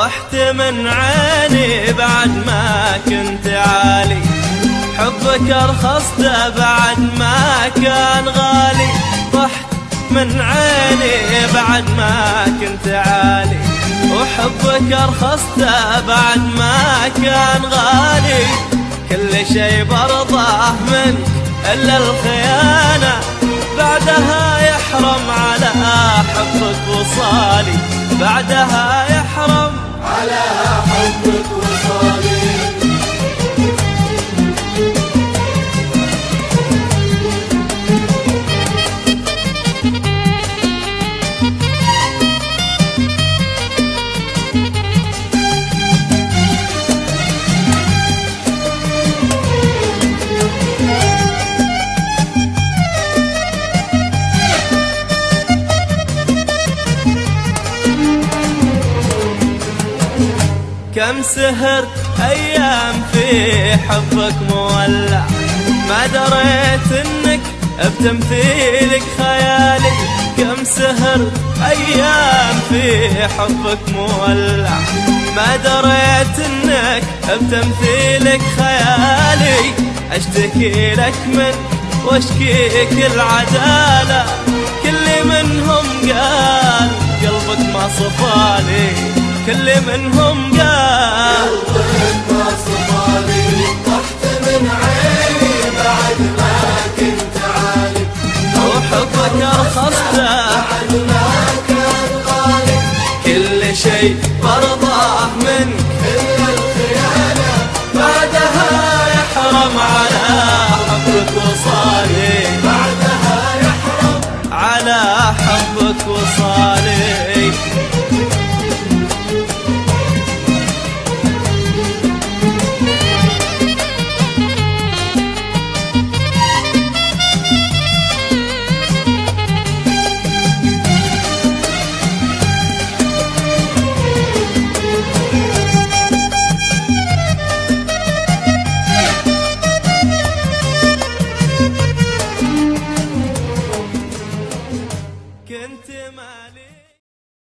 طحت من عيني بعد ما كنت عالي، حبك أرخصته بعد ما كان غالي. طحت من عيني بعد ما كنت عالي، وحبك أرخصته بعد ما كان غالي. كل شي برضاه منك إلا الخيانة، بعدها يحرم على حبك وصالي، بعدها يحرم على حبك وصالي. كم سهرت أيام في حبك مولع، ما دريت إنك بتمثيلك خيالي. كم سهرت أيام في حبك مولع، ما دريت إنك بتمثيلك خيالي. أشتكي لك من واشكيك العدالة، كل منهم قال قلبك ما صفالي، كل منهم قال قلبك ما صفالي. طحت من عيني بعد ما كنت عالي، وحبك أرخصته بعد ما كان غالي. كل شي برضاه منك إلا الخيانة، بعدها يحرم على حبك وصالي، بعدها يحرم على حبك وصالي. كنت مالي